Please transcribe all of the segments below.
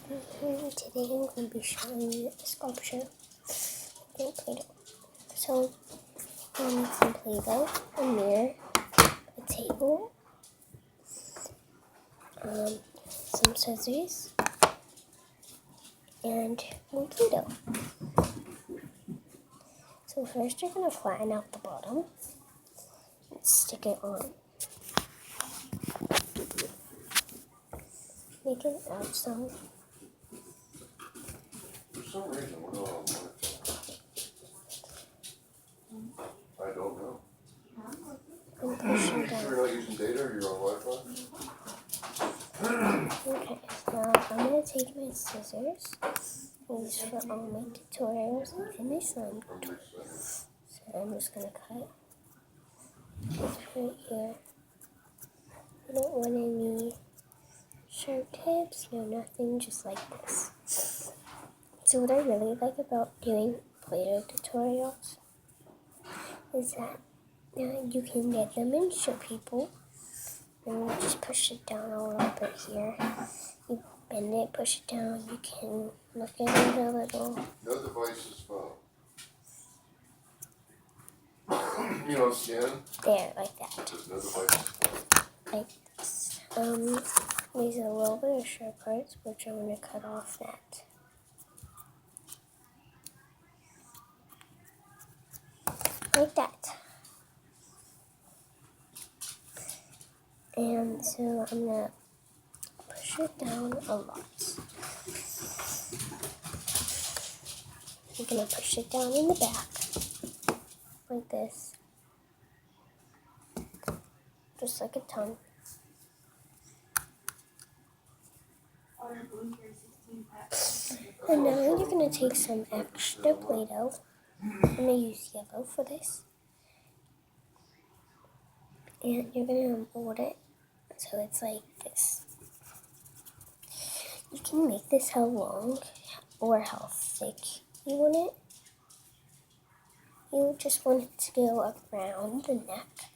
Today I'm going to be showing you a sculpture in Play-Doh. So I need some Play-Doh, a mirror, a table, some scissors, and more Play-Doh. So first you're going to flatten out the bottom and stick it on. Make it out some. For some reason, we're not on Wi-Fi. I don't know. And push it down. You're not using data or you're on Wi-Fi? Okay, now I'm going to take my scissors. These for all my tutorials and my slime. So I'm just going to cut this right here. I don't want any sharp tips, no nothing, just like this. So what I really like about doing Play-Doh tutorials is that you can get them and show people. And you just push it down a little bit here. You bend it, push it down. You can look at it a little. No devices found. You know, scan. There, like that. There's no devices found. Like this. These are a little bit of sharp parts, which I'm going to cut off that. Like that. And so I'm going to push it down a lot. I'm going to push it down in the back, like this. Just like a tongue. And now you're going to take some extra Play-Doh. I'm going to use yellow for this. And you're going to mold it so it's like this. You can make this how long or how thick you want it. You just want it to go around the neck.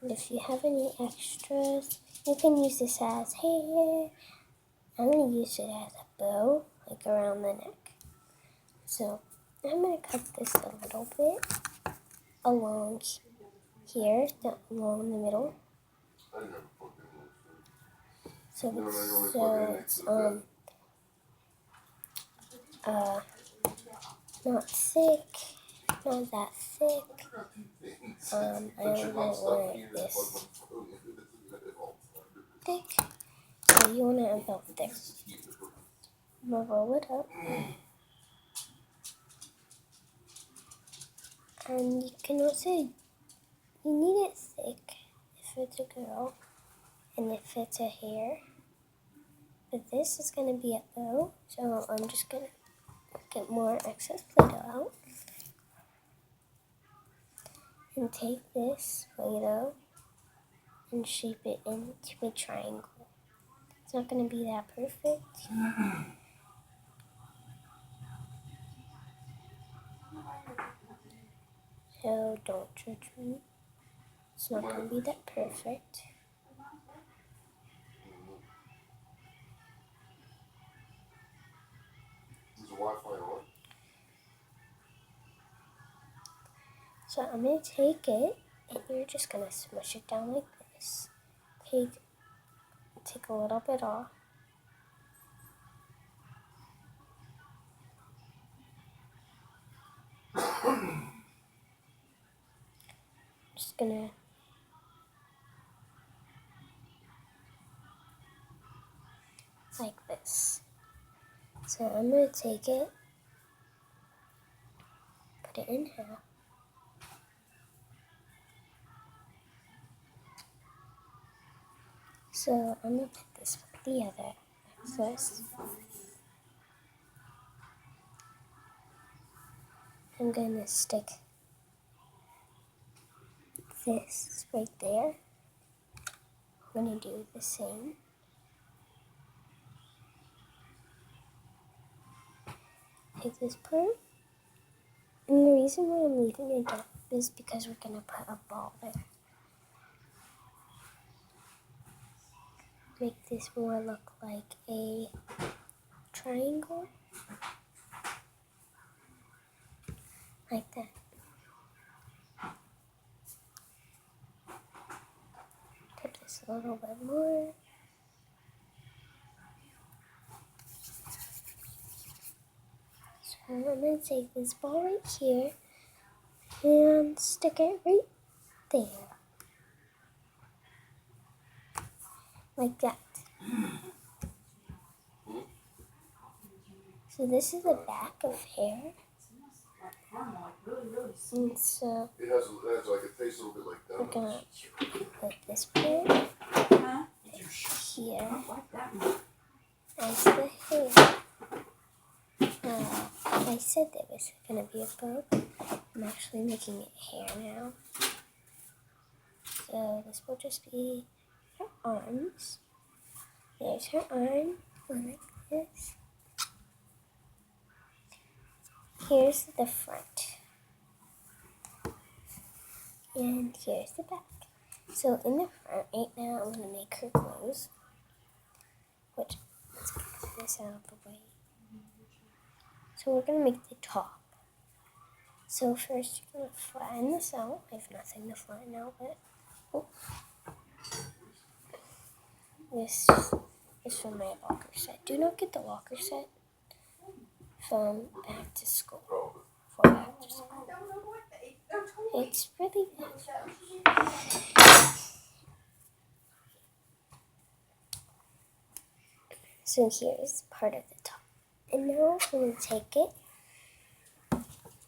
And if you have any extras, you can use this as hair. I'm going to use it as a bow, like around the neck. So I'm going to cut this a little bit along here, along the middle. I never plugged in those. So No, it's, I only plug in next to the bed. not thick, not that thick. I don't want it this thick. So you want it about thick. I'm gonna roll it up. And you can also, you need it thick if it's a girl and if it's a hair. But this is going to be a bow, so I'm just going to get more excess Play-Doh out. And take this Play-Doh and shape it into a triangle. It's not going to be that perfect. So don't judge me. It's not going to be that perfect. Is the Wi-Fi on? So I'm going to take it and you're just going to smush it down like this. Take a little bit off. Just gonna like this. So I'm gonna take it, put it in half. So I'm gonna put this with the other excess. I'm gonna stick this right there. I'm gonna do the same. Take this part. And the reason why I'm leaving it up is because we're gonna put a ball there. Make this more look like a triangle. Like that. Tip this a little bit more. So I'm going to take this ball right here and stick it right there. Like that. So this is the back of hair. And so It has like it tastes a little bit like we're donuts. gonna put this part here as the hair. I said there was gonna be a bow. I'm actually making it hair now. So this will just be her arms. There's her arm, like this. Here's the front. And here's the back. So in the front, right now, I'm going to make her clothes. Which, let's get this out of the way. So we're going to make the top. So first, you're going to flatten this out. I have nothing to flatten out, but this is from my locker set. Do not get the locker set from back to school. For back to school. It's really good. So here's part of the top. And now I'm going to take it.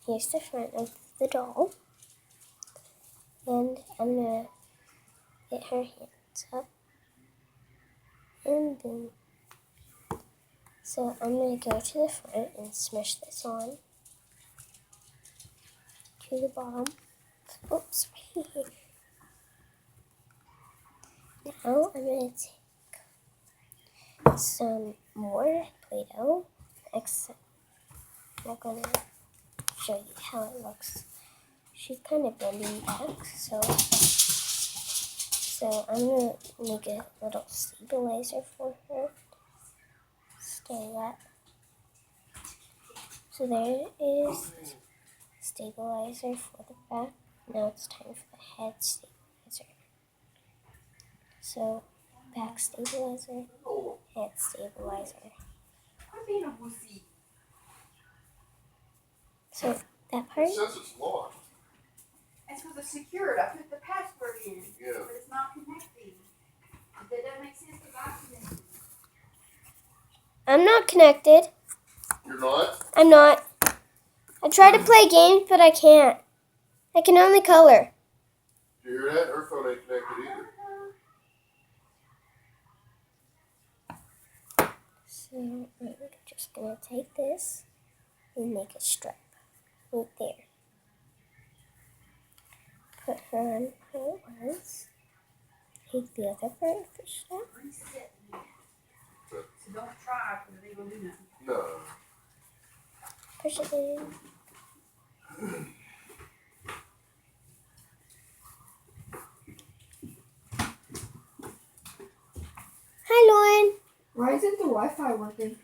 Here's the front of the doll. And I'm going to get her hands up. And boom. So I'm going to go to the front and smush this on to the bottom. Oops. Now I'm going to take some more Play-Doh. Except I'm going to show you how it looks. She's kind of bending back, so I'm going to make a little stabilizer for her. Stay up. So there is the stabilizer for the back. Now it's time for the head stabilizer. So back stabilizer, head stabilizer. So that part. It says it's locked. It's because it's secured. I put the password in, Yeah. but it's not connecting. That doesn't make sense because I'm connected. I'm not connected. You're not? I'm not. I try to play games, but I can't. I can only color. Did you hear that? Her phone ain't connected either. So I'm just going to take this and make a strip right there. Put her on how it was. Take the other part of the strap. Reset me. So don't try because they will do nothing. No. Push it in. Hi, Lauren. Why isn't the Wi-Fi working?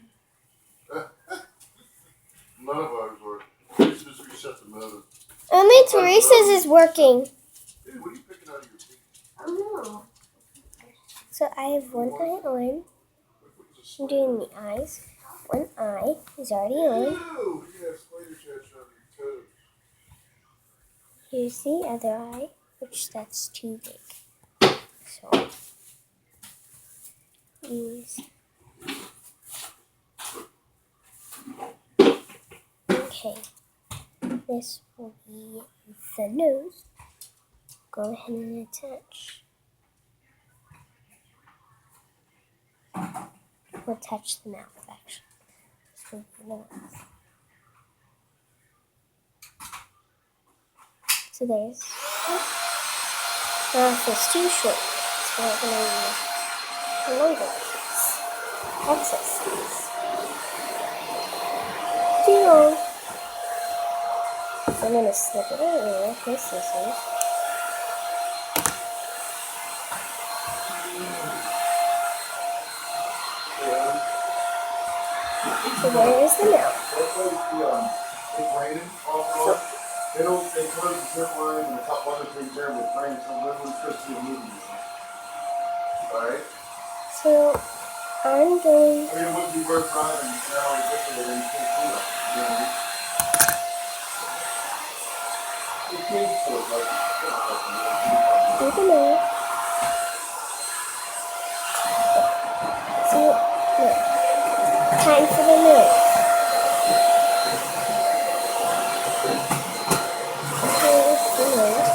None of ours work. We should just reset the modem. Only Teresa's is working. Dude, what are you picking out of your teeth? I don't know. So I have one eye on. I'm doing the eyes. One eye is already on. Ew, you have spider trash on your toes. Here's the other eye, which that's too big. So use. Okay. This will be the nose. Go ahead and attach. We'll attach the mouth actually. This will be the mouth. So there's mouth is too short. So we're going to use a longer piece. Excess piece. Too long. So I'm going to slip it over with my scissors. So where is the milk? That place, it's raining off and on. They close the zip line and the top water takes there with rain, so everyone's supposed to be moving. Alright? So I'm going. I mean, it wouldn't be worth driving an hour to get there and you can't do it. You know what I mean? It came to it, like, Through the milk. So look, time for the milk. Here's the milk.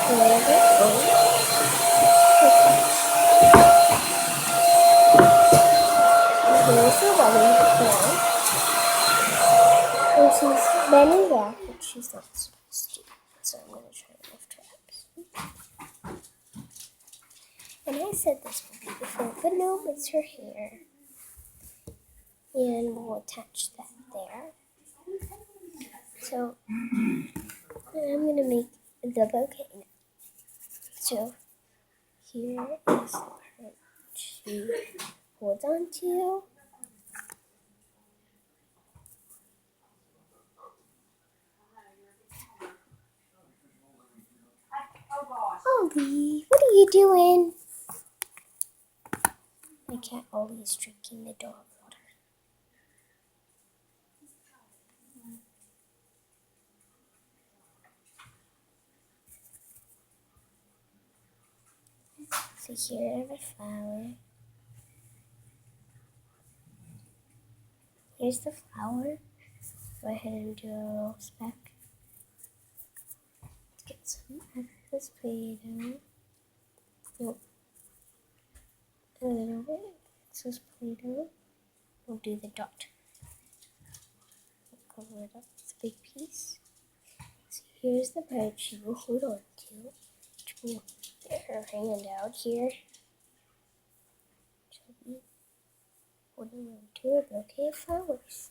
Pour it in. Here's the running now. And she's bending back, but she's not supposed to. So I'm going to try to lift her up. And I said this would be before, but no, it's her hair. And we'll attach that there. So I'm going to make the bouquet now. So here is the part she holds on to. Ollie, what are you doing? My cat Ollie is drinking the dog water. So here I have a flower. Here's the flower. Go ahead and do a little speck. Let's get some of this playdoh. Oh, a little bit. This is playdoh. We'll do the dot. We'll cover it up with a big piece. So here's the part she will hold on to. She will get her hand out here. She'll be holding on to a bouquet of flowers.